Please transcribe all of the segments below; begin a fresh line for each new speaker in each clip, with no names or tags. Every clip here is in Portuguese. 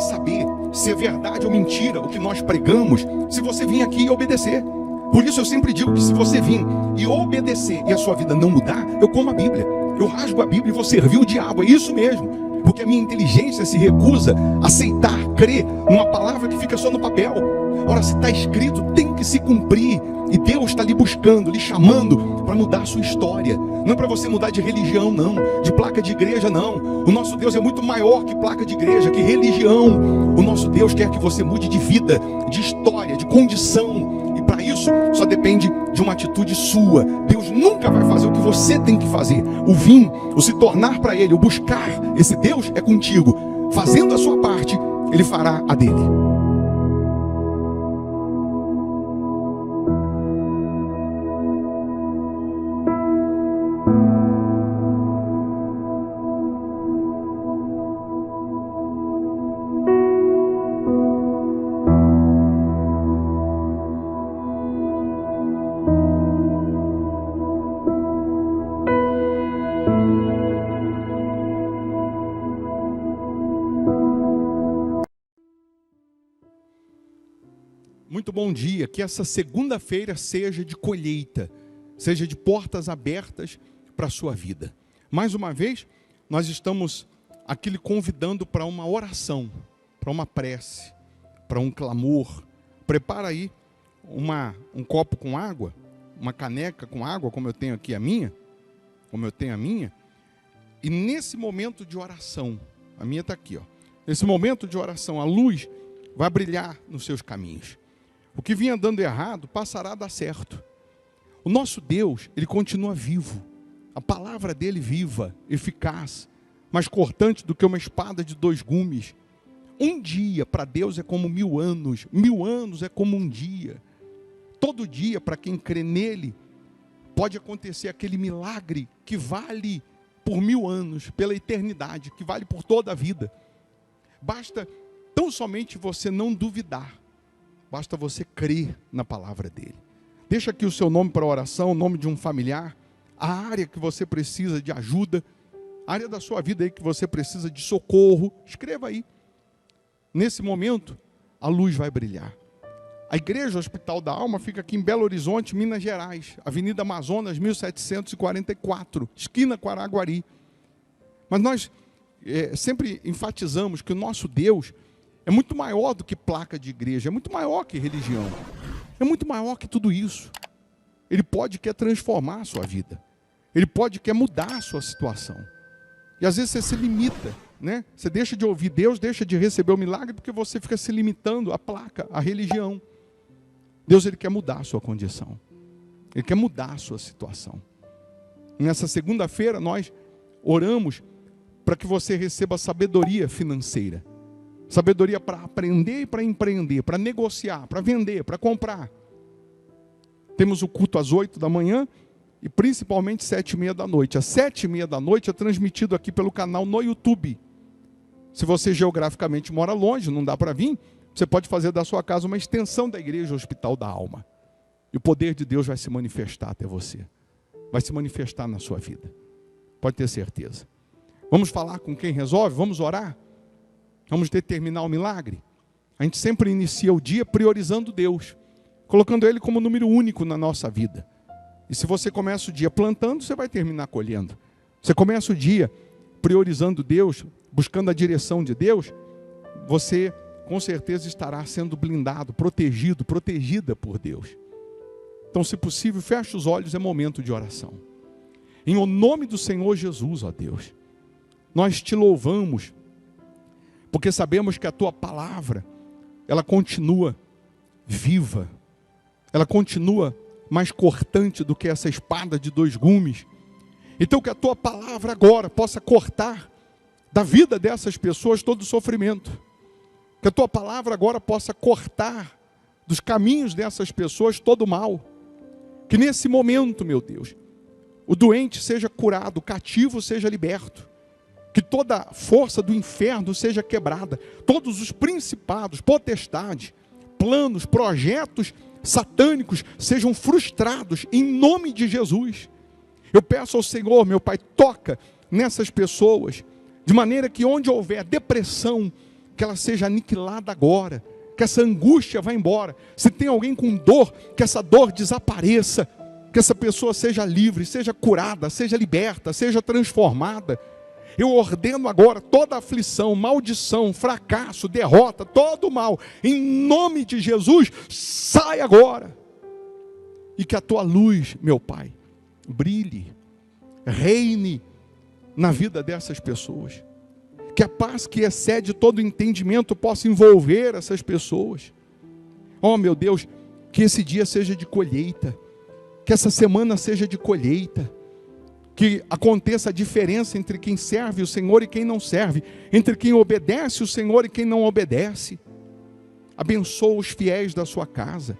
saber se é verdade ou mentira o que nós pregamos, se você vir aqui e obedecer. Por isso eu sempre digo que se você vir e obedecer e a sua vida não mudar, eu como a Bíblia, eu rasgo a Bíblia e vou servir o diabo, é isso mesmo. Porque a minha inteligência se recusa a aceitar, crer numa palavra que fica só no papel. Ora, se está escrito, tem que se cumprir. E Deus está lhe buscando, lhe chamando para mudar a sua história. Não é para você mudar de religião, não. De placa de igreja, não. O nosso Deus é muito maior que placa de igreja, que religião. O nosso Deus quer que você mude de vida, de história, de condição. E para isso, só depende de uma atitude sua. Deus nunca vai fazer o que você tem que fazer. O vir, o se tornar para Ele, o buscar esse Deus é contigo. Fazendo a sua parte, Ele fará a dele. Muito bom dia, que essa segunda-feira seja de colheita, seja de portas abertas para a sua vida. Mais uma vez, nós estamos aqui lhe convidando para uma oração, para uma prece, para um clamor. Prepara aí um copo com água, uma caneca com água, como eu tenho aqui a minha, e nesse momento de oração, a minha está aqui, ó. Nesse momento de oração, a luz vai brilhar nos seus caminhos. O que vinha dando errado passará a dar certo. O nosso Deus, Ele continua vivo. A palavra dEle viva, eficaz, mais cortante do que uma espada de 2 gumes. Um dia para Deus é como 1000 anos. 1000 anos é como um dia. Todo dia, para quem crê nele, pode acontecer aquele milagre que vale por 1000 anos, pela eternidade, que vale por toda a vida. Basta tão somente você não duvidar. Basta você crer na palavra dele. Deixa aqui o seu nome para oração, o nome de um familiar, a área que você precisa de ajuda, a área da sua vida aí que você precisa de socorro. Escreva aí. Nesse momento, a luz vai brilhar. A Igreja Hospital da Alma fica aqui em Belo Horizonte, Minas Gerais, Avenida Amazonas, 1744, esquina com Araguari. Mas nós sempre enfatizamos que o nosso Deus é muito maior do que placa de igreja, é muito maior que religião, é muito maior que tudo isso. Ele quer transformar a sua vida, Ele quer mudar a sua situação. E às vezes você se limita, né? Você deixa de ouvir Deus, deixa de receber o milagre, porque você fica se limitando à placa, à religião. Deus, Ele quer mudar a sua condição, Ele quer mudar a sua situação. Nessa segunda-feira nós oramos para que você receba sabedoria financeira. Sabedoria para aprender e para empreender, para negociar, para vender, para comprar. Temos o culto às 8 da manhã e principalmente 7h30 da noite. Às 7h30 da noite é transmitido aqui pelo canal no YouTube. Se você geograficamente mora longe, não dá para vir, você pode fazer da sua casa uma extensão da Igreja Hospital da Alma. E o poder de Deus vai se manifestar até você. Vai se manifestar na sua vida. Pode ter certeza. Vamos falar com quem resolve? Vamos orar? Vamos determinar o milagre? A gente sempre inicia o dia priorizando Deus, colocando Ele como número único na nossa vida. E se você começa o dia plantando, você vai terminar colhendo. Você começa o dia priorizando Deus, buscando a direção de Deus, você com certeza estará sendo blindado, protegido, protegida por Deus. Então, se possível, feche os olhos, é momento de oração. Em o nome do Senhor Jesus, ó Deus, nós te louvamos, porque sabemos que a tua palavra, ela continua viva, ela continua mais cortante do que essa espada de 2 gumes. Então que a tua palavra agora possa cortar da vida dessas pessoas todo o sofrimento. Que a tua palavra agora possa cortar dos caminhos dessas pessoas todo o mal. Que nesse momento, meu Deus, o doente seja curado, o cativo seja liberto. Que toda força do inferno seja quebrada. Todos os principados, potestades, planos, projetos satânicos sejam frustrados em nome de Jesus. Eu peço ao Senhor, meu Pai, toca nessas pessoas, de maneira que onde houver depressão, que ela seja aniquilada agora, que essa angústia vá embora. Se tem alguém com dor, que essa dor desapareça, que essa pessoa seja livre, seja curada, seja liberta, seja transformada. Eu ordeno agora toda aflição, maldição, fracasso, derrota, todo mal, em nome de Jesus, sai agora. E que a tua luz, meu Pai, brilhe, reine na vida dessas pessoas. Que a paz que excede todo entendimento possa envolver essas pessoas. Oh, meu Deus, que esse dia seja de colheita, que essa semana seja de colheita, que aconteça a diferença entre quem serve o Senhor e quem não serve, entre quem obedece o Senhor e quem não obedece. Abençoa os fiéis da sua casa,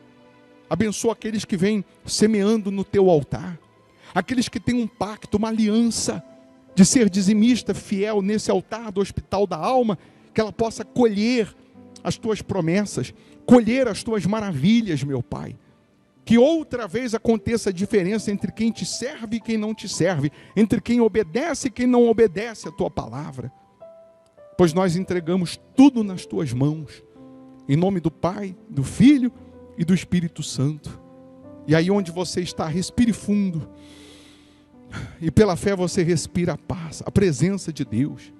abençoa aqueles que vêm semeando no teu altar, aqueles que têm um pacto, uma aliança, de ser dizimista fiel nesse altar do hospital da alma, que ela possa colher as tuas promessas, colher as tuas maravilhas, meu Pai. Que outra vez aconteça a diferença entre quem te serve e quem não te serve, entre quem obedece e quem não obedece a tua palavra. Pois nós entregamos tudo nas tuas mãos, em nome do Pai, do Filho e do Espírito Santo. E aí onde você está, respire fundo. E pela fé você respira a paz, a presença de Deus.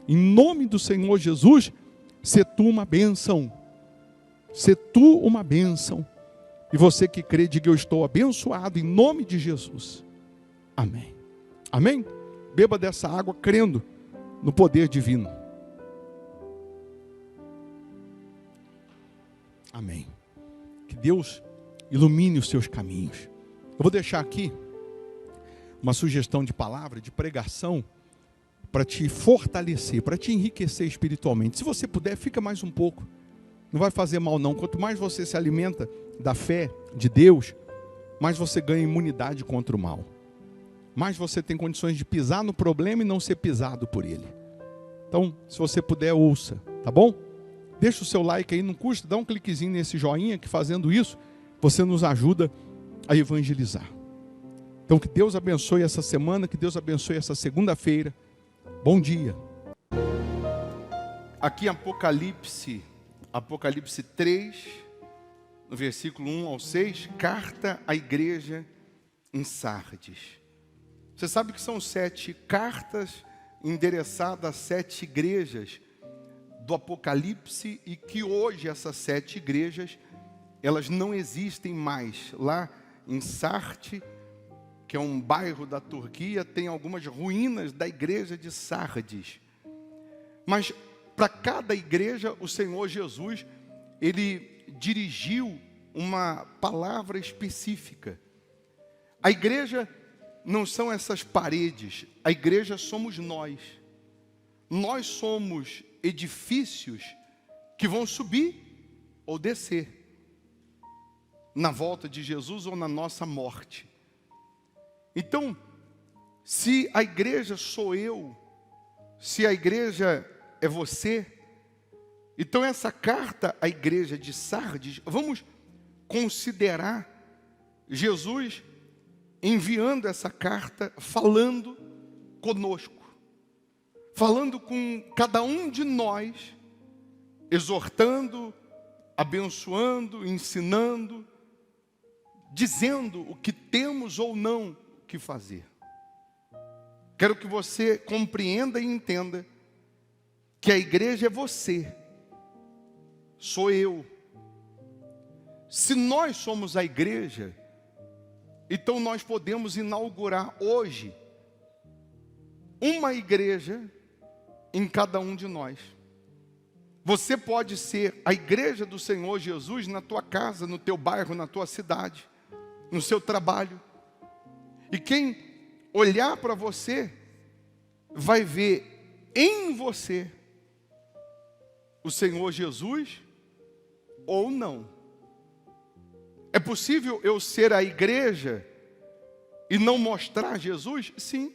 Em nome do Senhor Jesus, sê tu uma bênção. Sê tu uma bênção. E você que crê, diga: eu estou abençoado em nome de Jesus. Amém. Amém? Beba dessa água crendo no poder divino. Amém. Que Deus ilumine os seus caminhos. Eu vou deixar aqui uma sugestão de palavra, de pregação, para te fortalecer, para te enriquecer espiritualmente. Se você puder, fica mais um pouco. Não vai fazer mal não. Quanto mais você se alimenta da fé de Deus, mais você ganha imunidade contra o mal. Mais você tem condições de pisar no problema e não ser pisado por ele. Então, se você puder, ouça, tá bom? Deixa o seu like aí, não custa, dá um cliquezinho nesse joinha, que fazendo isso, você nos ajuda a evangelizar. Então, que Deus abençoe essa semana, que Deus abençoe essa segunda-feira. Bom dia. Aqui em Apocalipse 3, no versículo 1 ao 6, carta à igreja em Sardes. Você sabe que são 7 cartas endereçadas a 7 igrejas do Apocalipse, e que hoje essas 7 igrejas, elas não existem mais. Lá em Sardes, que é um bairro da Turquia, tem algumas ruínas da igreja de Sardes. Mas para cada igreja, o Senhor Jesus, ele dirigiu uma palavra específica. A igreja não são essas paredes, a igreja somos nós. Nós somos edifícios que vão subir ou descer na volta de Jesus ou na nossa morte. Então, se a igreja sou eu, se a igreja é você, então essa carta à igreja de Sardes, vamos considerar Jesus enviando essa carta, falando conosco, falando com cada um de nós, exortando, abençoando, ensinando, dizendo o que temos ou não que fazer. Quero que você compreenda e entenda que a igreja é você, sou eu. Se nós somos a igreja, então nós podemos inaugurar hoje uma igreja em cada um de nós. Você pode ser a igreja do Senhor Jesus na tua casa, no teu bairro, na tua cidade, no seu trabalho. E quem olhar para você vai ver em você o Senhor Jesus ou não. É possível eu ser a igreja e não mostrar Jesus? Sim.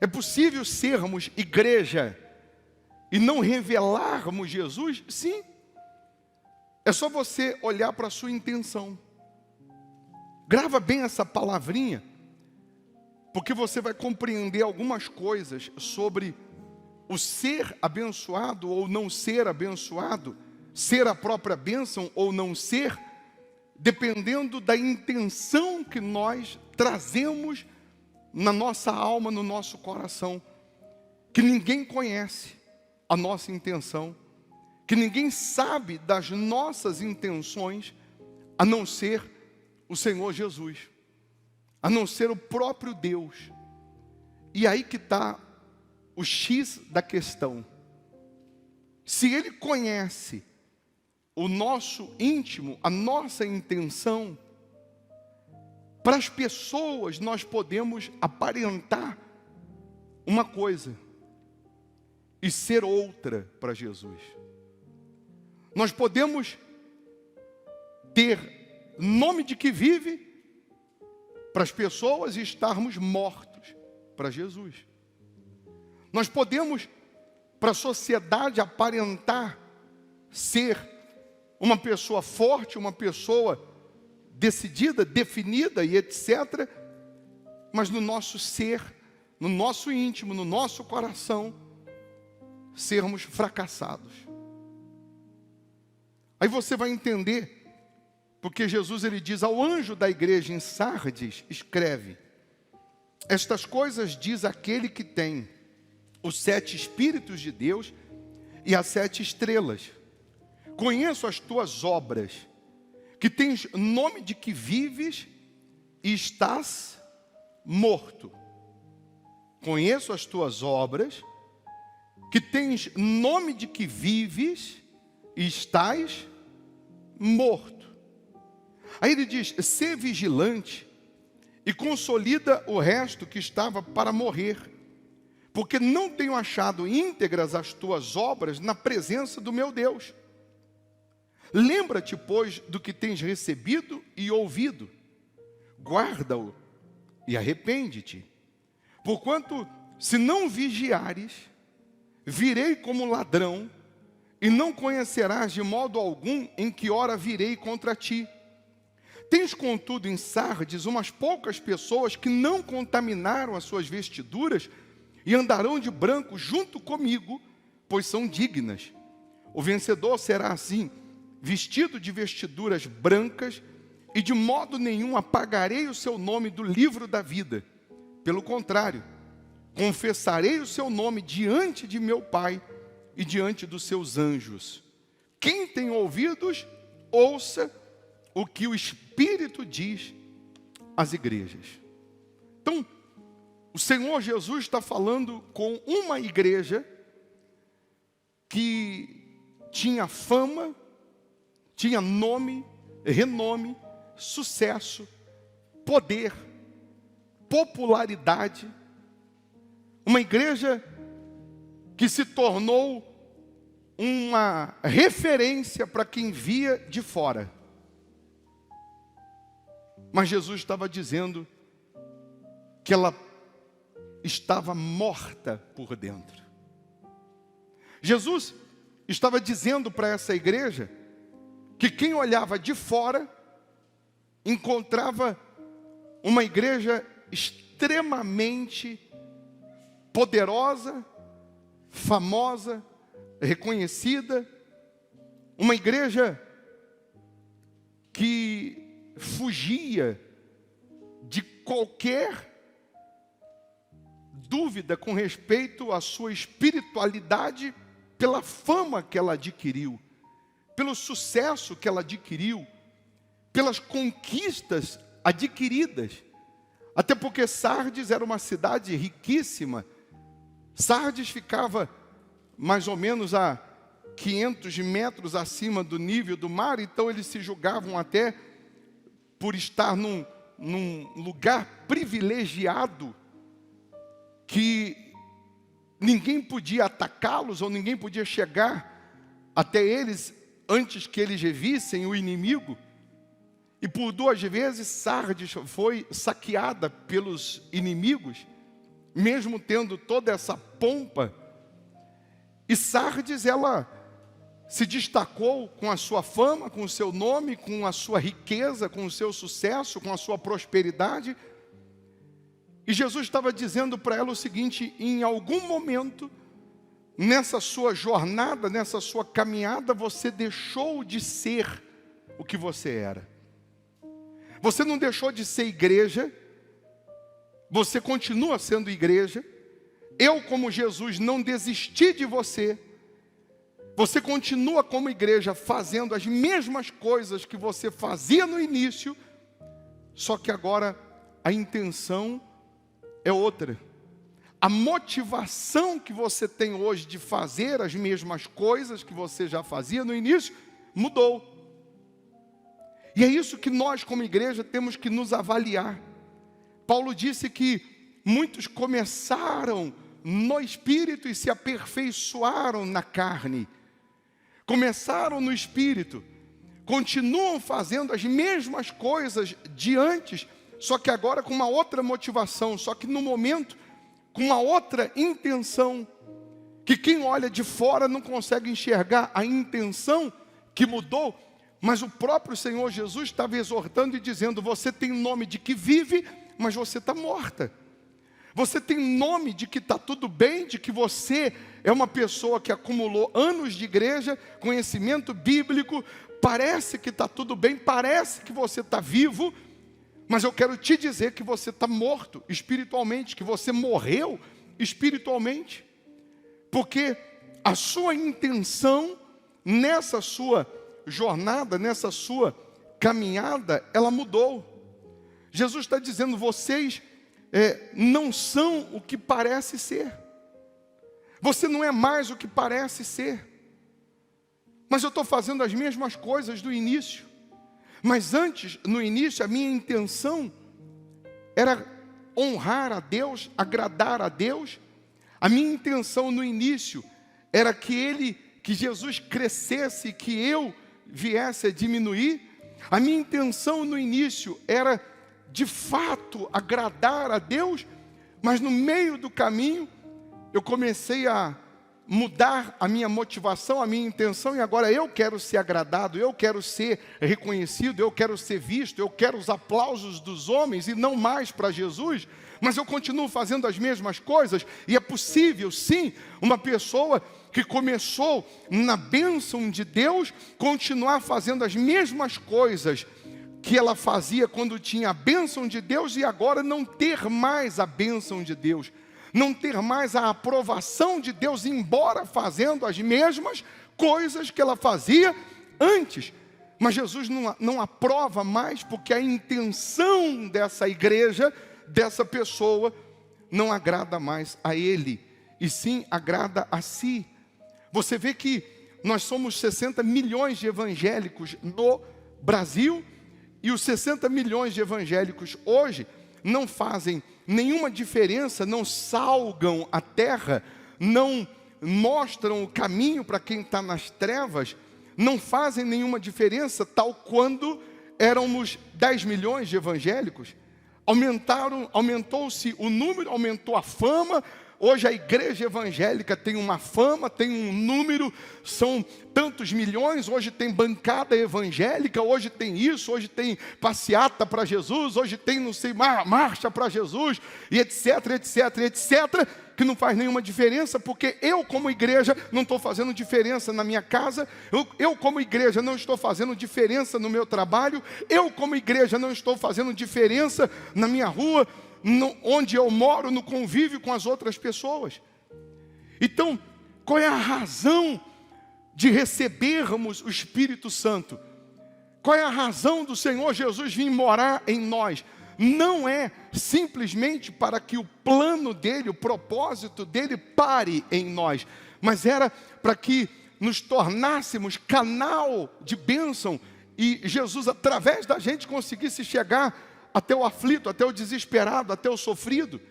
É possível sermos igreja e não revelarmos Jesus? Sim. É só você olhar para a sua intenção. Grava bem essa palavrinha, porque você vai compreender algumas coisas sobre o ser abençoado ou não ser abençoado, ser a própria bênção ou não ser, dependendo da intenção que nós trazemos na nossa alma, no nosso coração, que ninguém conhece a nossa intenção, que ninguém sabe das nossas intenções, a não ser o Senhor Jesus, a não ser o próprio Deus. E aí que está o X da questão. Se Ele conhece o nosso íntimo, a nossa intenção, para as pessoas nós podemos aparentar uma coisa e ser outra para Jesus. Nós podemos ter nome de que vive para as pessoas e estarmos mortos para Jesus. Nós podemos, para a sociedade, aparentar ser uma pessoa forte, uma pessoa decidida, definida e etc. Mas no nosso ser, no nosso íntimo, no nosso coração, sermos fracassados. Aí você vai entender, porque Jesus ele diz ao anjo da igreja em Sardes, escreve: estas coisas diz aquele que tem os 7 Espíritos de Deus e as 7 estrelas. Conheço as tuas obras, que tens nome de que vives e estás morto. Conheço as tuas obras, que tens nome de que vives e estás morto. Aí ele diz: sê vigilante e consolida o resto que estava para morrer, porque não tenho achado íntegras as tuas obras na presença do meu Deus. Lembra-te, pois, do que tens recebido e ouvido, guarda-o e arrepende-te. Porquanto, se não vigiares, virei como ladrão, e não conhecerás de modo algum em que hora virei contra ti. Tens, contudo, em Sardes umas poucas pessoas que não contaminaram as suas vestiduras e andarão de branco junto comigo, pois são dignas. O vencedor será assim, vestido de vestiduras brancas, e de modo nenhum apagarei o seu nome do livro da vida. Pelo contrário, confessarei o seu nome diante de meu Pai e diante dos seus anjos. Quem tem ouvidos, ouça o que o Espírito diz às igrejas. Então, o Senhor Jesus está falando com uma igreja que tinha fama, tinha nome, renome, sucesso, poder, popularidade. Uma igreja que se tornou uma referência para quem via de fora. Mas Jesus estava dizendo que ela estava morta por dentro. Jesus estava dizendo para essa igreja que quem olhava de fora encontrava uma igreja extremamente poderosa, famosa, reconhecida, uma igreja que fugia de qualquer dúvida com respeito à sua espiritualidade pela fama que ela adquiriu, pelo sucesso que ela adquiriu, pelas conquistas adquiridas. Até porque Sardes era uma cidade riquíssima. Sardes ficava mais ou menos a 500 metros acima do nível do mar, então eles se julgavam até por estar num lugar privilegiado, que ninguém podia atacá-los ou ninguém podia chegar até eles antes que eles vissem o inimigo. E por 2 vezes Sardes foi saqueada pelos inimigos, mesmo tendo toda essa pompa. E Sardes, ela se destacou com a sua fama, com o seu nome, com a sua riqueza, com o seu sucesso, com a sua prosperidade. E Jesus estava dizendo para ela o seguinte: em algum momento nessa sua jornada, nessa sua caminhada, você deixou de ser o que você era. Você não deixou de ser igreja, você continua sendo igreja. Eu, como Jesus, não desisti de você. Você continua como igreja fazendo as mesmas coisas que você fazia no início, só que agora a intenção é outra. A motivação que você tem hoje de fazer as mesmas coisas que você já fazia no início, mudou. E é isso que nós, como igreja, temos que nos avaliar. Paulo disse que muitos começaram no Espírito e se aperfeiçoaram na carne. Começaram no Espírito, continuam fazendo as mesmas coisas de antes, só que agora com uma outra motivação, só que no momento com uma outra intenção, que quem olha de fora não consegue enxergar a intenção que mudou, mas o próprio Senhor Jesus estava exortando e dizendo: você tem nome de que vive, mas você está morta. Você tem nome de que está tudo bem, de que você é uma pessoa que acumulou anos de igreja, conhecimento bíblico, parece que está tudo bem, parece que você está vivo, mas eu quero te dizer que você está morto espiritualmente, que você morreu espiritualmente, porque a sua intenção nessa sua jornada, nessa sua caminhada, ela mudou. Jesus está dizendo: vocês não são o que parece ser. Você não é mais o que parece ser. Mas eu estou fazendo as mesmas coisas do início. Mas antes, no início, a minha intenção era honrar a Deus, agradar a Deus. A minha intenção no início era que Jesus crescesse, que eu viesse a diminuir. A minha intenção no início era, de fato, agradar a Deus, mas no meio do caminho, eu comecei a mudar a minha motivação, a minha intenção, e agora eu quero ser agradado, eu quero ser reconhecido, eu quero ser visto, eu quero os aplausos dos homens e não mais para Jesus, mas eu continuo fazendo as mesmas coisas. E é possível, sim, uma pessoa que começou na bênção de Deus, continuar fazendo as mesmas coisas que ela fazia quando tinha a bênção de Deus e agora não ter mais a bênção de Deus, não ter mais a aprovação de Deus, embora fazendo as mesmas coisas que ela fazia antes. Mas Jesus não aprova mais, porque a intenção dessa igreja, dessa pessoa, não agrada mais a Ele, e sim agrada a si. Você vê que nós somos 60 milhões de evangélicos no Brasil, e os 60 milhões de evangélicos hoje não fazem nenhuma diferença, não salgam a terra, não mostram o caminho para quem está nas trevas, não fazem nenhuma diferença, tal quando éramos 10 milhões de evangélicos. Aumentou-se o número, aumentou a fama. Hoje a igreja evangélica tem uma fama, tem um número, são tantos milhões. Hoje tem bancada evangélica, hoje tem isso, hoje tem passeata para Jesus, hoje tem, não sei, marcha para Jesus, e etc, etc, etc, que não faz nenhuma diferença, porque eu como igreja não estou fazendo diferença na minha casa, eu como igreja não estou fazendo diferença no meu trabalho, eu como igreja não estou fazendo diferença na minha rua, onde eu moro, no convívio com as outras pessoas. Então, qual é a razão de recebermos o Espírito Santo? Qual é a razão do Senhor Jesus vir morar em nós? Não é simplesmente para que o plano dele, o propósito dele pare em nós, mas era para que nos tornássemos canal de bênção e Jesus, através da gente, conseguisse chegar até o aflito, até o desesperado, até o sofrido.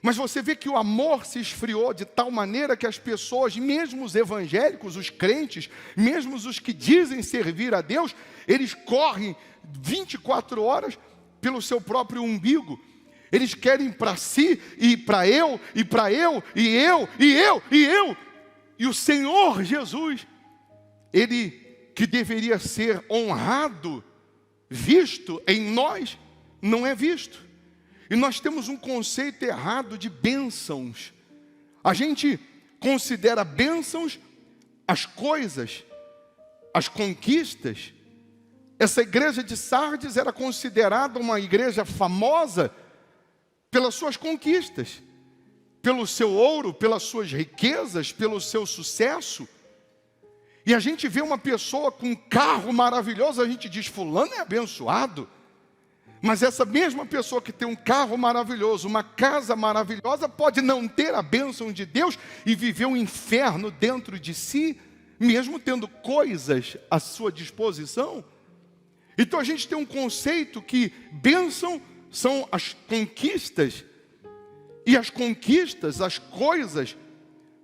Mas você vê que o amor se esfriou de tal maneira que as pessoas, mesmo os evangélicos, os crentes, mesmo os que dizem servir a Deus, eles correm 24 horas pelo seu próprio umbigo. Eles querem para si, e para eu, e para eu, e eu, e eu, e eu. E o Senhor Jesus, Ele que deveria ser honrado, visto em nós, não é visto. E nós temos um conceito errado de bênçãos. A gente considera bênçãos as coisas, as conquistas. Essa igreja de Sardes era considerada uma igreja famosa pelas suas conquistas, pelo seu ouro, pelas suas riquezas, pelo seu sucesso. E a gente vê uma pessoa com um carro maravilhoso, a gente diz, fulano é abençoado. Mas essa mesma pessoa que tem um carro maravilhoso, uma casa maravilhosa, pode não ter a bênção de Deus e viver um inferno dentro de si, mesmo tendo coisas à sua disposição. Então a gente tem um conceito que bênção são as conquistas, e as conquistas, as coisas,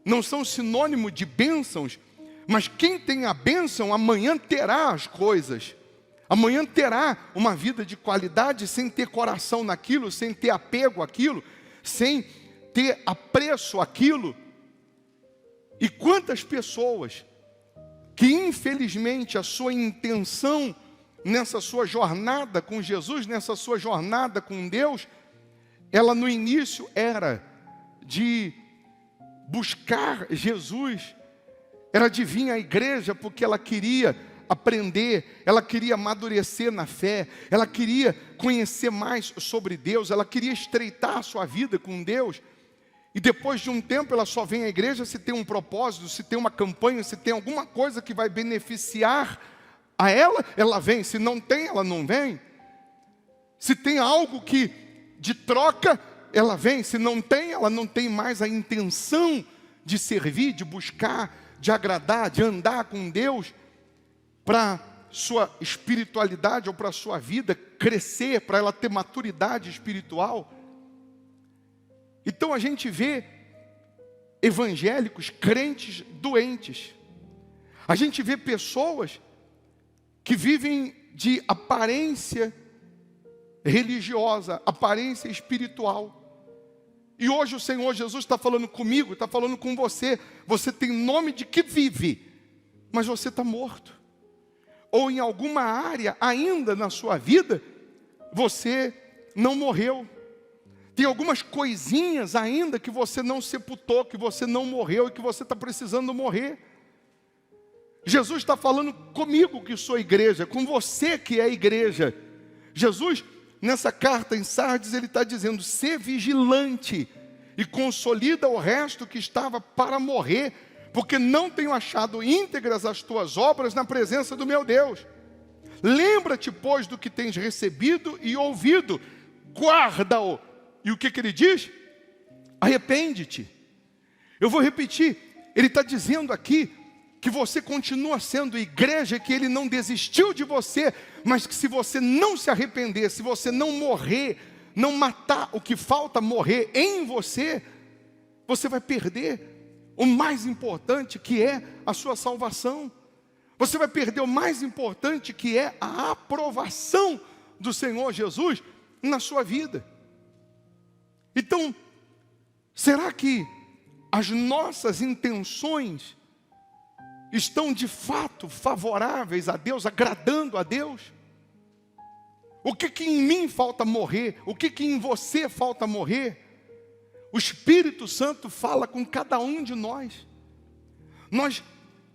não são sinônimo de bênçãos, mas quem tem a bênção, amanhã terá as coisas. Amanhã terá uma vida de qualidade sem ter coração naquilo, sem ter apego àquilo, sem ter apreço àquilo. E quantas pessoas que infelizmente a sua intenção nessa sua jornada com Jesus, nessa sua jornada com Deus, ela no início era de buscar Jesus, era de vir à igreja porque ela queria aprender, ela queria amadurecer na fé, ela queria conhecer mais sobre Deus, ela queria estreitar a sua vida com Deus. E depois de um tempo ela só vem à igreja se tem um propósito, se tem uma campanha, se tem alguma coisa que vai beneficiar a ela, ela vem. Se não tem, ela não vem. Se tem algo que de troca, ela vem. Se não tem, ela não tem mais a intenção de servir, de buscar, de agradar, de andar com Deus, para sua espiritualidade ou para a sua vida crescer, para ela ter maturidade espiritual. Então a gente vê evangélicos, crentes doentes. A gente vê pessoas que vivem de aparência religiosa, aparência espiritual. E hoje o Senhor Jesus está falando comigo, está falando com você. Você tem nome de que vive, mas você está morto. Ou em alguma área ainda na sua vida, você não morreu. Tem algumas coisinhas ainda que você não sepultou, que você não morreu e que você está precisando morrer. Jesus está falando comigo que sou igreja, com você que é igreja. Jesus, nessa carta em Sardes, ele está dizendo, sê vigilante e consolida o resto que estava para morrer, porque não tenho achado íntegras as tuas obras na presença do meu Deus. Lembra-te, pois, do que tens recebido e ouvido, guarda-o. E o que ele diz? Arrepende-te. Eu vou repetir, ele está dizendo aqui que você continua sendo igreja, que ele não desistiu de você, mas que se você não se arrepender, se você não morrer, não matar o que falta morrer em você, você vai perder o mais importante, que é a sua salvação. Você vai perder o mais importante, que é a aprovação do Senhor Jesus na sua vida. Então, será que as nossas intenções estão de fato favoráveis a Deus, agradando a Deus? O que em mim falta morrer? O que em você falta morrer? O Espírito Santo fala com cada um de nós. Nós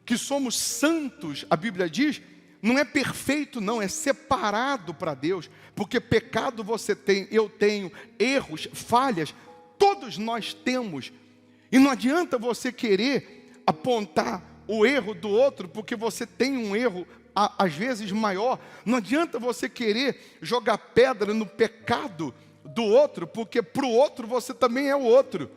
que somos santos, a Bíblia diz, não é perfeito não, é separado para Deus, porque pecado você tem, eu tenho, erros, falhas, todos nós temos, e não adianta você querer apontar o erro do outro, porque você tem um erro, às vezes maior. Não adianta você querer jogar pedra no pecado do outro, porque para o outro você também é o outro.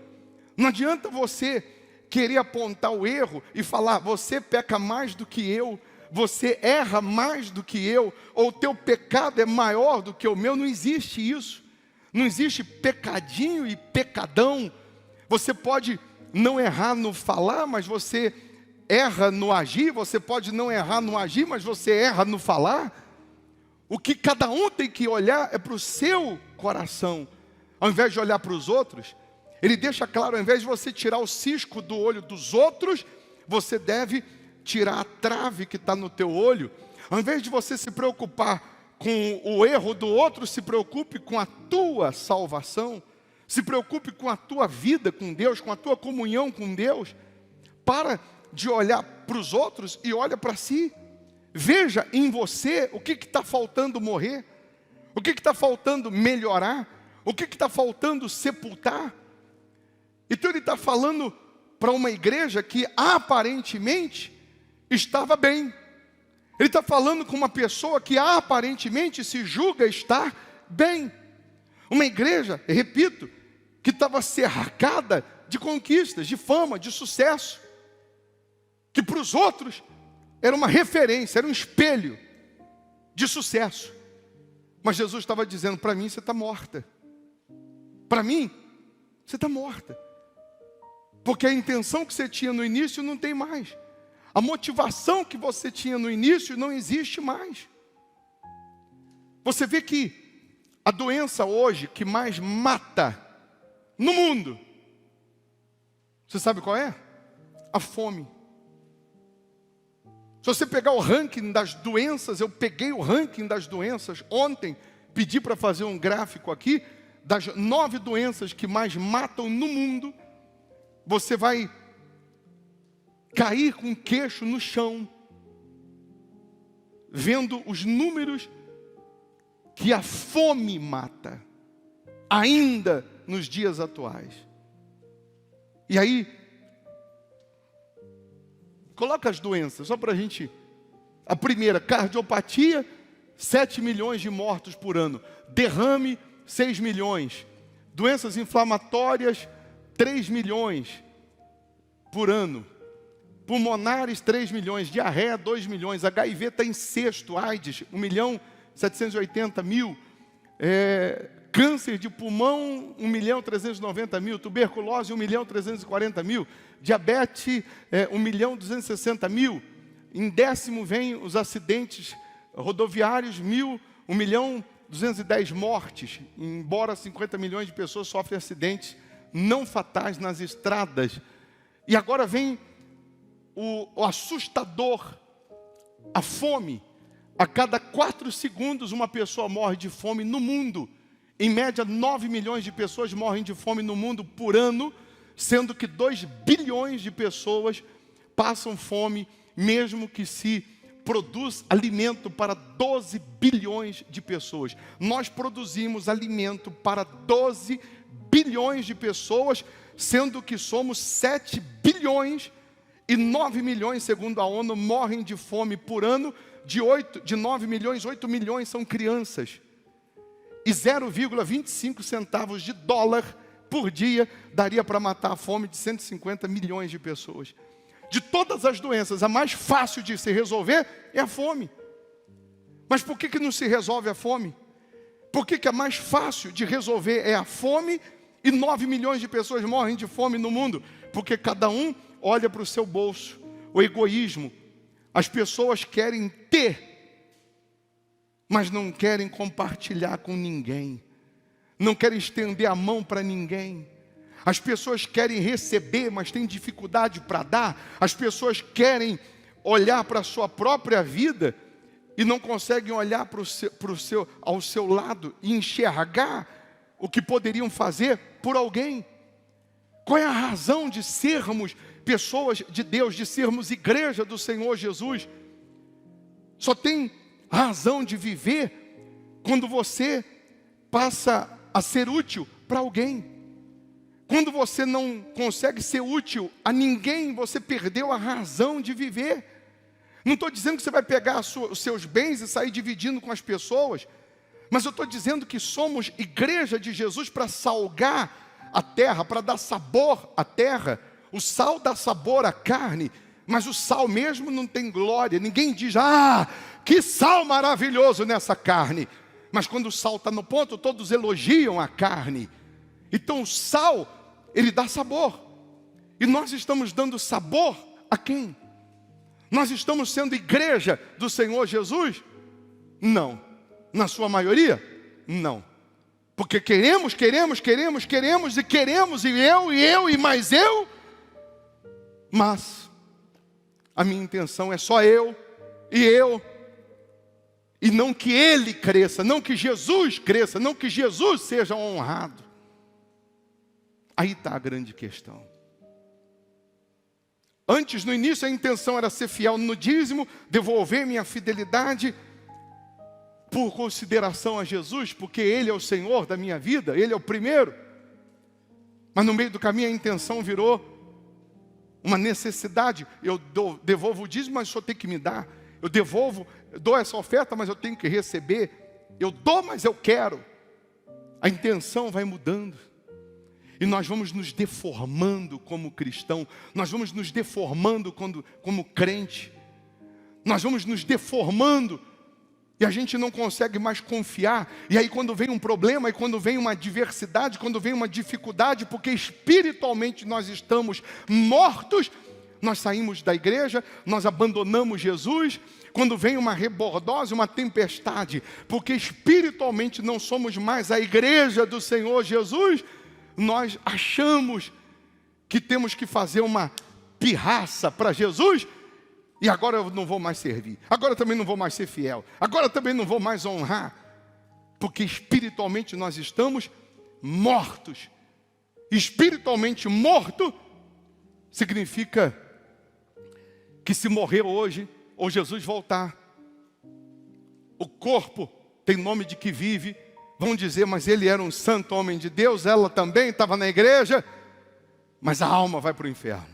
Não adianta você querer apontar o erro e falar, você peca mais do que eu, você erra mais do que eu, ou o teu pecado é maior do que o meu. Não existe isso. Não existe pecadinho e pecadão. Você pode não errar no falar, mas você erra no agir. Você pode não errar no agir, mas você erra no falar. O que cada um tem que olhar é para o seu coração, ao invés de olhar para os outros. Ele deixa claro, ao invés de você tirar o cisco do olho dos outros, você deve tirar a trave que está no teu olho. Ao invés de você se preocupar com o erro do outro, se preocupe com a tua salvação. Se preocupe com a tua vida com Deus, com a tua comunhão com Deus. Para de olhar para os outros e olha para si. Veja em você o que está faltando morrer, o que está faltando melhorar, o que está faltando sepultar. Então ele está falando para uma igreja que aparentemente estava bem. Ele está falando com uma pessoa que aparentemente se julga estar bem. Uma igreja, repito, que estava cercada de conquistas, de fama, de sucesso. Que para os outros era uma referência, era um espelho de sucesso. Mas Jesus estava dizendo, para mim você está morta. Para mim, você está morta. Porque a intenção que você tinha no início não tem mais. A motivação que você tinha no início não existe mais. Você vê que a doença hoje que mais mata no mundo, você sabe qual é? A fome. Se você pegar o ranking das doenças, eu peguei o ranking das doenças ontem, pedi para fazer um gráfico aqui, das 9 doenças que mais matam no mundo, você vai cair com o queixo no chão, vendo os números que a fome mata, ainda nos dias atuais. E aí, coloca as doenças, só para a gente. A primeira, cardiopatia, 7 milhões de mortos por ano. Derrame, 6 milhões. Doenças inflamatórias, 3 milhões por ano. Pulmonares, 3 milhões. Diarreia, 2 milhões. HIV está em sexto. AIDS, 1.780.000. Câncer de pulmão, 1.390.000. Tuberculose, 1.340.000. Diabetes, 1.260.000. Em décimo vem os acidentes rodoviários, 1.210 mortes. Embora 50 milhões de pessoas sofrem acidentes não fatais nas estradas. E agora vem o assustador, a fome. A cada 4 segundos uma pessoa morre de fome no mundo. Em média, 9 milhões de pessoas morrem de fome no mundo por ano, sendo que 2 bilhões de pessoas passam fome, mesmo que se produz alimento para 12 bilhões de pessoas. Nós produzimos alimento para 12 bilhões de pessoas, sendo que somos 7 bilhões e 9 milhões, segundo a ONU, morrem de fome por ano. De 9 milhões, 8 milhões são crianças. E 0,25 centavos de dólar por dia daria para matar a fome de 150 milhões de pessoas. De todas as doenças, a mais fácil de se resolver é a fome. Mas por que não se resolve a fome? Por que a mais fácil de resolver é a fome e 9 milhões de pessoas morrem de fome no mundo? Porque cada um olha para o seu bolso. O egoísmo. As pessoas querem ter, mas não querem compartilhar com ninguém. Não querem estender a mão para ninguém. As pessoas querem receber, mas têm dificuldade para dar. As pessoas querem olhar para a sua própria vida e não conseguem olhar ao seu lado e enxergar o que poderiam fazer por alguém. Qual é a razão de sermos pessoas de Deus, de sermos igreja do Senhor Jesus? Só tem razão de viver quando você passa a ser útil para alguém. Quando você não consegue ser útil a ninguém, você perdeu a razão de viver. Não estou dizendo que você vai pegar os seus bens e sair dividindo com as pessoas, mas eu estou dizendo que somos igreja de Jesus para salgar a terra, para dar sabor à terra. O sal dá sabor à carne, mas o sal mesmo não tem glória. Ninguém diz, que sal maravilhoso nessa carne. Mas quando o sal está no ponto, todos elogiam a carne. Então o sal, ele dá sabor. E nós estamos dando sabor a quem? Nós estamos sendo igreja do Senhor Jesus? Não. Na sua maioria? Não. Porque queremos, e mais eu. Mas a minha intenção é só eu. E não que Ele cresça, não que Jesus cresça, não que Jesus seja honrado. Aí está a grande questão. Antes, no início, a intenção era ser fiel no dízimo, devolver minha fidelidade por consideração a Jesus, porque Ele é o Senhor da minha vida, Ele é o primeiro. Mas no meio do caminho a intenção virou uma necessidade. Eu devolvo o dízimo, mas o Senhor tem que me dar. Eu dou essa oferta, mas eu tenho que receber. Eu dou, mas eu quero. A intenção vai mudando. E nós vamos nos deformando como cristão. Nós vamos nos deformando como crente. Nós vamos nos deformando. E a gente não consegue mais confiar. E aí quando vem um problema, e quando vem uma adversidade, quando vem uma dificuldade, porque espiritualmente nós estamos mortos, nós saímos da igreja, nós abandonamos Jesus. Quando vem uma rebordose, uma tempestade, porque espiritualmente não somos mais a igreja do Senhor Jesus, nós achamos que temos que fazer uma pirraça para Jesus, e agora eu não vou mais servir, agora eu também não vou mais ser fiel, agora eu também não vou mais honrar, porque espiritualmente nós estamos mortos. Espiritualmente morto significa que se morrer hoje, ou Jesus voltar, o corpo tem nome de que vive. Vão dizer, mas ele era um santo homem de Deus, ela também estava na igreja, mas a alma vai para o inferno.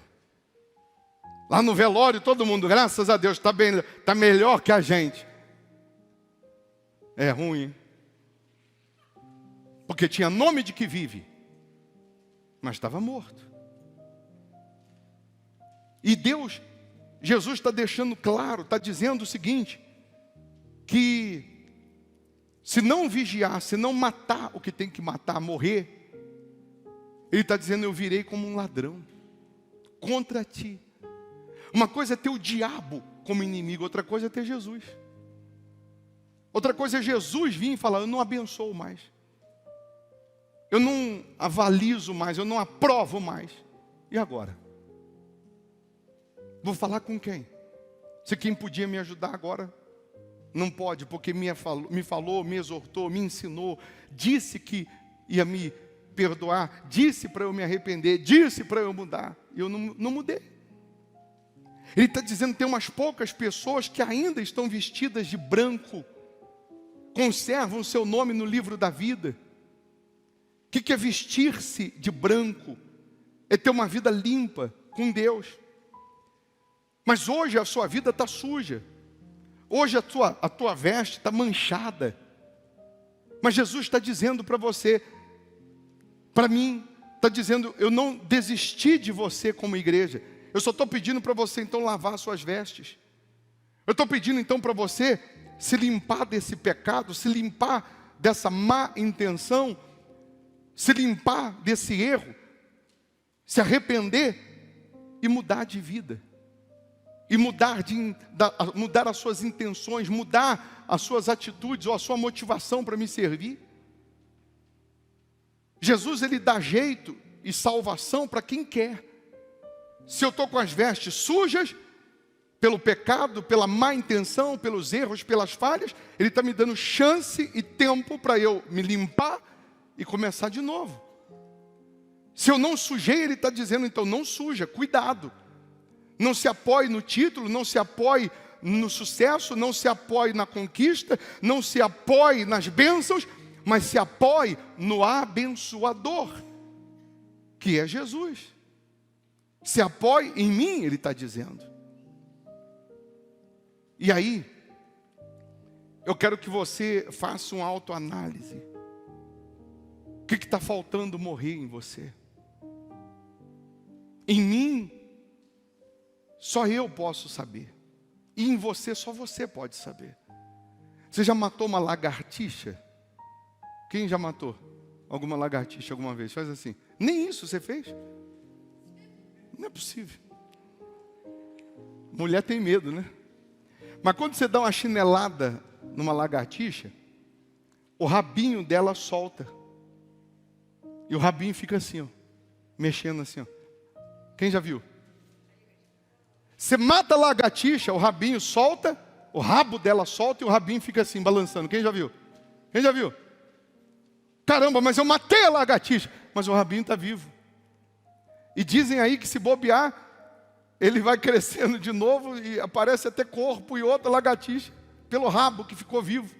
Lá no velório, todo mundo, graças a Deus, está melhor que a gente. É ruim, porque tinha nome de que vive, mas estava morto. E Jesus está deixando claro, está dizendo o seguinte, que se não vigiar, se não matar o que tem que matar, morrer, Ele está dizendo, eu virei como um ladrão contra ti. Uma coisa é ter o diabo como inimigo, outra coisa é ter Jesus. Outra coisa é Jesus vir e falar, eu não abençoo mais, eu não avalizo mais, eu não aprovo mais. E agora? Vou falar com quem? Se quem podia me ajudar agora não pode, porque me falou, me exortou, me ensinou, disse que ia me perdoar, disse para eu me arrepender, disse para eu mudar, e eu não mudei. Ele está dizendo que tem umas poucas pessoas que ainda estão vestidas de branco, conservam o seu nome no livro da vida. O que é vestir-se de branco? É ter uma vida limpa com Deus. Mas hoje a sua vida está suja. Hoje a tua veste está manchada. Mas Jesus está dizendo para você, para mim, está dizendo, eu não desisti de você como igreja. Eu só estou pedindo para você então lavar suas vestes. Eu estou pedindo então para você se limpar desse pecado, se limpar dessa má intenção, se limpar desse erro, se arrepender e mudar de vida. E mudar as suas intenções, mudar as suas atitudes ou a sua motivação para me servir. Jesus, Ele dá jeito e salvação para quem quer. Se eu estou com as vestes sujas, pelo pecado, pela má intenção, pelos erros, pelas falhas, Ele está me dando chance e tempo para eu me limpar e começar de novo. Se eu não sujei, Ele está dizendo, então não suja, cuidado. Não se apoie no título, não se apoie no sucesso, não se apoie na conquista, não se apoie nas bênçãos, mas se apoie no abençoador, que é Jesus. Se apoie em mim, Ele está dizendo. E aí, eu quero que você faça uma autoanálise. O que está faltando morrer em você? Em mim, só eu posso saber. E em você, só você pode saber. Você já matou uma lagartixa? Quem já matou alguma lagartixa alguma vez? Faz assim. Nem isso você fez? Não é possível. Mulher tem medo, né? Mas quando você dá uma chinelada numa lagartixa, o rabinho dela solta. E o rabinho fica assim, ó, mexendo assim, ó. Quem já viu? Você mata a lagartixa, o rabinho solta, o rabo dela solta e o rabinho fica assim, balançando. Quem já viu? Quem já viu? Caramba, mas eu matei a lagartixa. Mas o rabinho está vivo. E dizem aí que se bobear, ele vai crescendo de novo e aparece até corpo e outra lagartixa, pelo rabo que ficou vivo.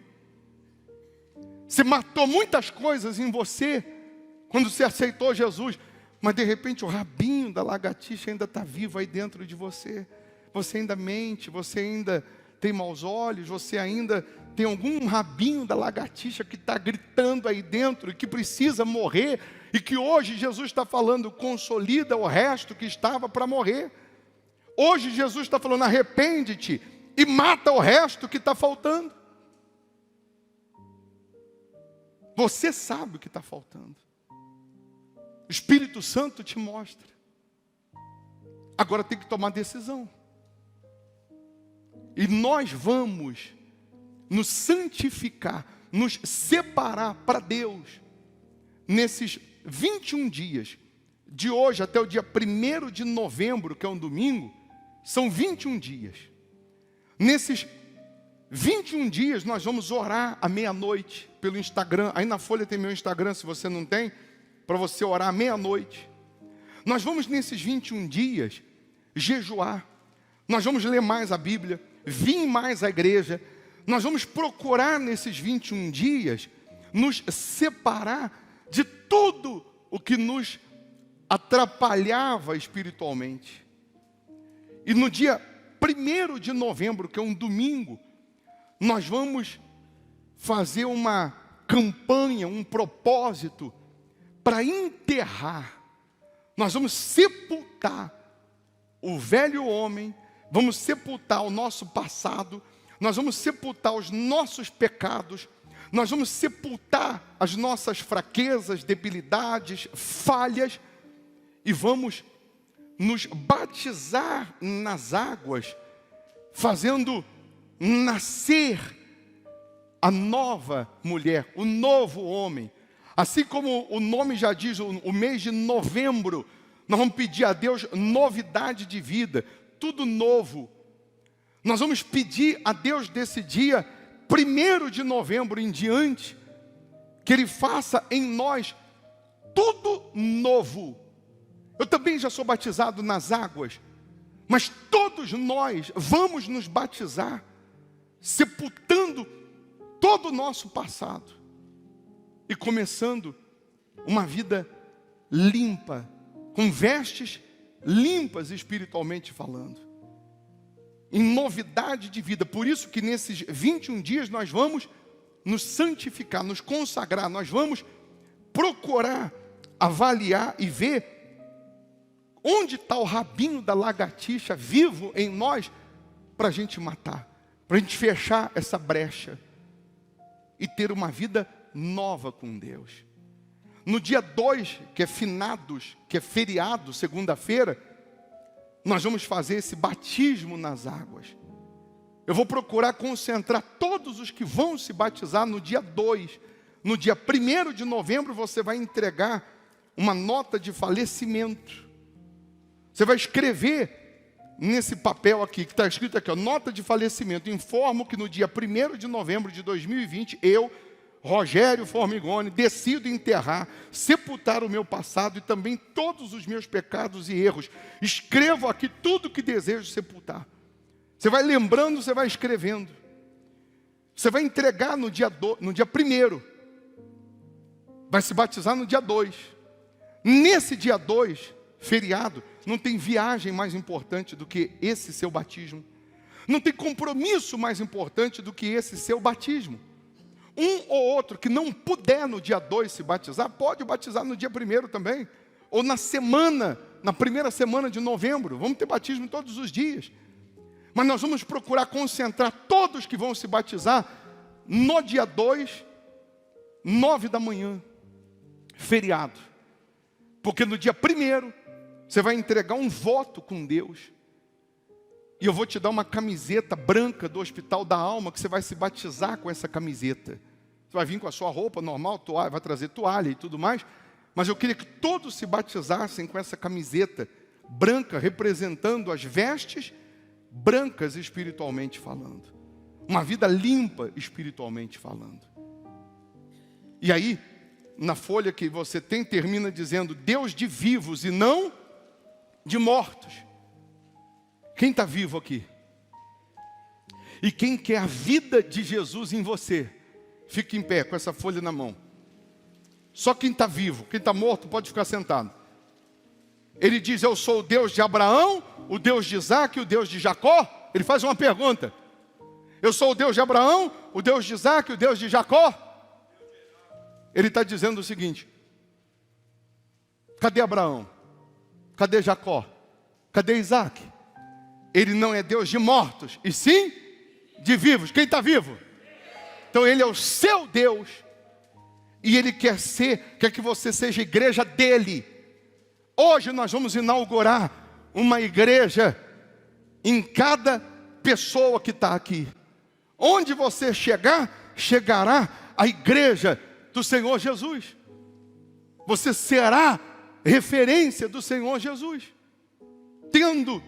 Você matou muitas coisas em você, quando você aceitou Jesus, mas de repente o rabinho da lagartixa ainda está vivo aí dentro de você. Você ainda mente, você ainda tem maus olhos, você ainda tem algum rabinho da lagartixa que está gritando aí dentro e que precisa morrer, e que hoje Jesus está falando, consolida o resto que estava para morrer. Hoje Jesus está falando, arrepende-te e mata o resto que está faltando. Você sabe o que está faltando. O Espírito Santo te mostra. Agora tem que tomar decisão. E nós vamos nos santificar, nos separar para Deus, nesses 21 dias, de hoje até o dia 1º de novembro, que é um domingo, são 21 dias. Nesses 21 dias nós vamos orar à meia-noite pelo Instagram. Aí na folha tem meu Instagram, se você não tem, para você orar à meia-noite. Nós vamos nesses 21 dias jejuar. Nós vamos ler mais a Bíblia, vir mais à igreja. Nós vamos procurar nesses 21 dias nos separar de tudo o que nos atrapalhava espiritualmente. E no dia 1º de novembro, que é um domingo, nós vamos fazer uma campanha, um propósito para enterrar. Nós vamos sepultar o velho homem, vamos sepultar o nosso passado, nós vamos sepultar os nossos pecados, nós vamos sepultar as nossas fraquezas, debilidades, falhas, e vamos nos batizar nas águas, fazendo nascer a nova mulher, o novo homem. Assim como o nome já diz, o mês de novembro, nós vamos pedir a Deus novidade de vida, tudo novo. Nós vamos pedir a Deus desse dia, 1º de novembro em diante, que Ele faça em nós tudo novo. Eu também já sou batizado nas águas, mas todos nós vamos nos batizar, sepultando todo o nosso passado e começando uma vida limpa, com vestes limpas espiritualmente falando, em novidade de vida. Por isso que nesses 21 dias nós vamos nos santificar, nos consagrar, nós vamos procurar avaliar e ver onde está o rabinho da lagartixa vivo em nós, para a gente matar, para a gente fechar essa brecha e ter uma vida nova com Deus. No dia 2, que é finados, que é feriado, segunda-feira, nós vamos fazer esse batismo nas águas. Eu vou procurar concentrar todos os que vão se batizar no dia 2. No dia 1º de novembro você vai entregar uma nota de falecimento. Você vai escrever nesse papel aqui, que está escrito aqui, ó, nota de falecimento. Informo que no dia 1º de novembro de 2020, eu, Rogério Formigoni, decido enterrar, sepultar o meu passado e também todos os meus pecados e erros. Escrevo aqui tudo que desejo sepultar. Você vai lembrando, você vai escrevendo. Você vai entregar no dia 1º. Vai se batizar no dia 2. Nesse dia 2, feriado, não tem viagem mais importante do que esse seu batismo. Não tem compromisso mais importante do que esse seu batismo. Um ou outro que não puder no dia 2 se batizar, pode batizar no dia 1º também. Ou na primeira semana de novembro. Vamos ter batismo todos os dias. Mas nós vamos procurar concentrar todos que vão se batizar no dia 2, 9 da manhã, feriado. Porque no dia 1º, você vai entregar um voto com Deus. E eu vou te dar uma camiseta branca do Hospital da Alma, que você vai se batizar com essa camiseta. Você vai vir com a sua roupa normal, toalha, vai trazer toalha e tudo mais. Mas eu queria que todos se batizassem com essa camiseta branca, representando as vestes brancas espiritualmente falando. Uma vida limpa espiritualmente falando. E aí, na folha que você tem, termina dizendo, Deus de vivos e não de mortos. Quem está vivo aqui? E quem quer a vida de Jesus em você? Fique em pé com essa folha na mão. Só quem está vivo, quem está morto pode ficar sentado. Ele diz, eu sou o Deus de Abraão, o Deus de Isaac e o Deus de Jacó. Ele faz uma pergunta. Eu sou o Deus de Abraão, o Deus de Isaac e o Deus de Jacó. Ele está dizendo o seguinte. Cadê Abraão? Cadê Jacó? Cadê Isaac? Ele não é Deus de mortos, e sim de vivos. Quem está vivo? Então ele é o seu Deus. E ele quer que você seja igreja dele. Hoje nós vamos inaugurar uma igreja em cada pessoa que está aqui. Onde você chegar, chegará a igreja do Senhor Jesus. Você será referência do Senhor Jesus. Tendo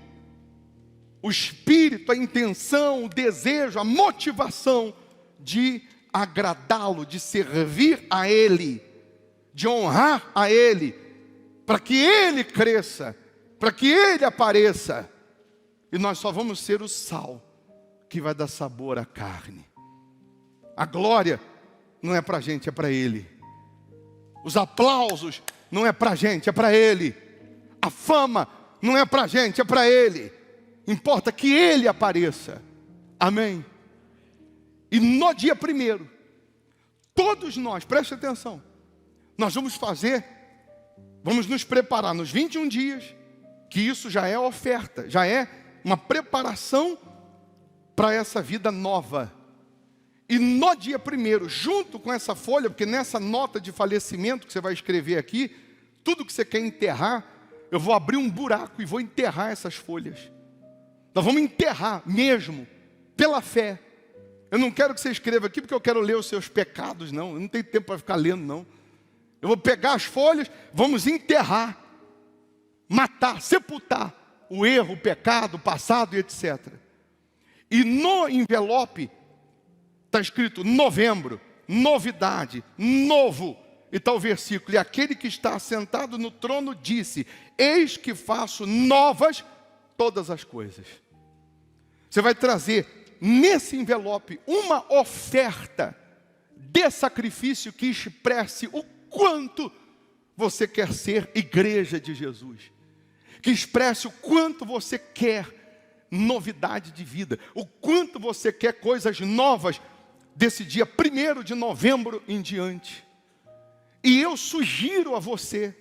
o espírito, a intenção, o desejo, a motivação de agradá-lo, de servir a Ele, de honrar a Ele, para que Ele cresça, para que Ele apareça. E nós só vamos ser o sal que vai dar sabor à carne. A glória não é para a gente, é para Ele. Os aplausos não é para a gente, é para Ele. A fama não é para a gente, é para Ele. Importa que Ele apareça. Amém? E no dia 1º, todos nós, preste atenção, nós vamos nos preparar nos 21 dias, que isso já é oferta, já é uma preparação para essa vida nova. E no dia 1º, junto com essa folha, porque nessa nota de falecimento que você vai escrever aqui, tudo que você quer enterrar, eu vou abrir um buraco e vou enterrar essas folhas. Nós vamos enterrar mesmo, pela fé. Eu não quero que você escreva aqui porque eu quero ler os seus pecados, não. Eu não tenho tempo para ficar lendo, não. Eu vou pegar as folhas, vamos enterrar, matar, sepultar o erro, o pecado, o passado e etc. E no envelope está escrito novembro, novidade, novo. E está o versículo, e aquele que está assentado no trono disse, eis que faço novas todas as coisas. Você vai trazer nesse envelope uma oferta de sacrifício que expresse o quanto você quer ser igreja de Jesus. Que expresse o quanto você quer novidade de vida. O quanto você quer coisas novas desse dia 1º de novembro em diante. E eu sugiro a você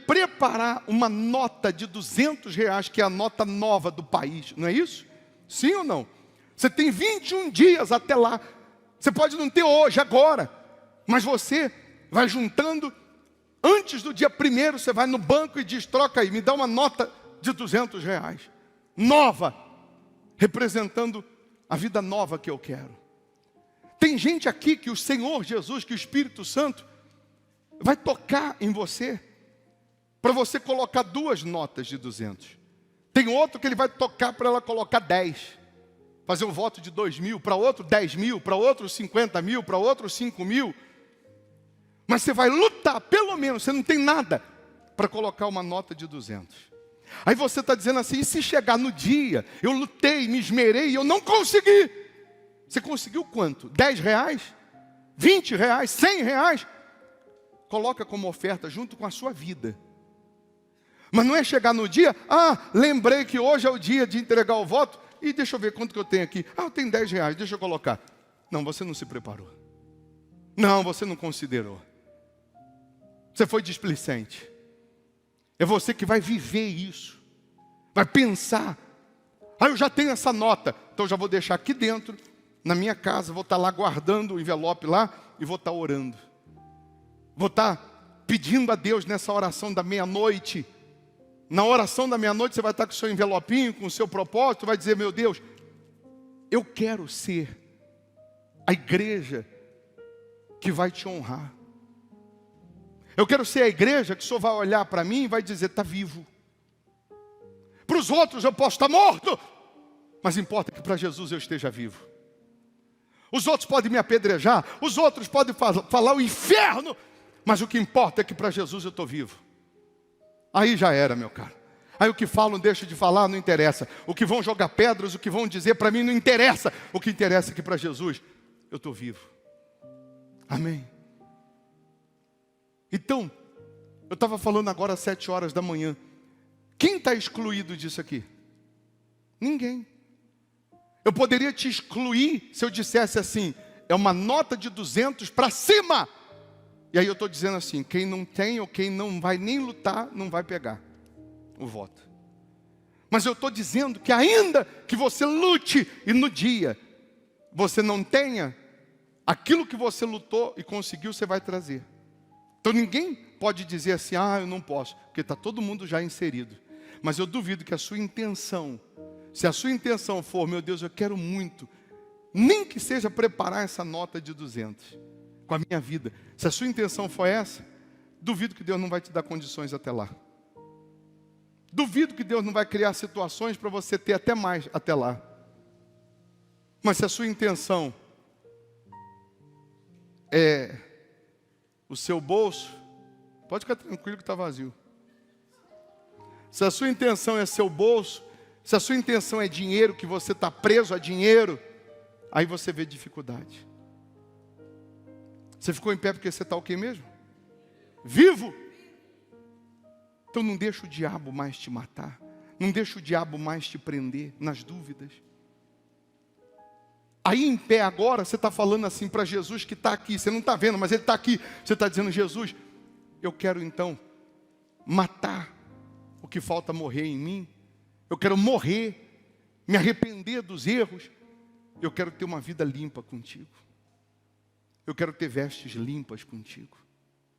preparar uma nota de R$200, que é a nota nova do país, não é isso? Sim ou não? Você tem 21 dias até lá. Você pode não ter hoje, agora, mas você vai juntando. Antes do dia 1º, você vai no banco e diz, troca aí, me dá uma nota de R$200, nova, representando a vida nova que eu quero. Tem gente aqui que o Senhor Jesus, que o Espírito Santo vai tocar em você, para você colocar 2 notas de 200. Tem outro que ele vai tocar para ela colocar 10. Fazer um voto de 2.000, para outro 10.000, para outro 50.000, para outro 5.000. Mas você vai lutar, pelo menos, você não tem nada para colocar uma nota de 200. Aí você está dizendo assim, e se chegar no dia, eu lutei, me esmerei e eu não consegui. Você conseguiu quanto? R$10? R$20? R$100? Coloca como oferta junto com a sua vida. Mas não é chegar no dia, lembrei que hoje é o dia de entregar o voto, e deixa eu ver quanto que eu tenho aqui. Eu tenho R$10, deixa eu colocar. Não, você não se preparou. Não, você não considerou. Você foi displicente. É você que vai viver isso. Vai pensar. Eu já tenho essa nota, então eu já vou deixar aqui dentro, na minha casa, vou estar lá guardando o envelope lá, e vou estar orando. Vou estar pedindo a Deus nessa oração da meia-noite. Na oração da meia-noite você vai estar com o seu envelopinho, com o seu propósito, vai dizer, meu Deus, eu quero ser a igreja que vai te honrar. Eu quero ser a igreja que o Senhor vai olhar para mim e vai dizer, está vivo. Para os outros eu posso estar morto, mas importa que para Jesus eu esteja vivo. Os outros podem me apedrejar, os outros podem falar o inferno, mas o que importa é que para Jesus eu estou vivo. Aí já era, meu caro. Aí o que falam deixa de falar, não interessa. O que vão jogar pedras, o que vão dizer, para mim não interessa. O que interessa é que para Jesus, eu estou vivo. Amém. Então, eu estava falando agora às 7 horas da manhã. Quem está excluído disso aqui? Ninguém. Eu poderia te excluir se eu dissesse assim, é uma nota de 200 para cima. E aí eu estou dizendo assim, quem não tem ou quem não vai nem lutar, não vai pegar o voto. Mas eu estou dizendo que ainda que você lute e no dia você não tenha, aquilo que você lutou e conseguiu, você vai trazer. Então ninguém pode dizer assim, eu não posso, porque está todo mundo já inserido. Mas eu duvido que a sua intenção, se a sua intenção for, meu Deus, eu quero muito, nem que seja preparar essa nota de 200 com a minha vida. Se a sua intenção for essa, duvido que Deus não vai te dar condições até lá. Duvido que Deus não vai criar situações para você ter até mais até lá. Mas se a sua intenção é o seu bolso, pode ficar tranquilo que está vazio. Se a sua intenção é seu bolso, se a sua intenção é dinheiro, que você está preso a dinheiro, aí você vê dificuldade. Você ficou em pé porque você está o quê mesmo? Vivo! Então não deixa o diabo mais te matar. Não deixa o diabo mais te prender nas dúvidas. Aí em pé agora, você está falando assim para Jesus que está aqui. Você não está vendo, mas Ele está aqui. Você está dizendo, Jesus, eu quero então matar o que falta morrer em mim. Eu quero morrer, me arrepender dos erros. Eu quero ter uma vida limpa contigo. Eu quero ter vestes limpas contigo.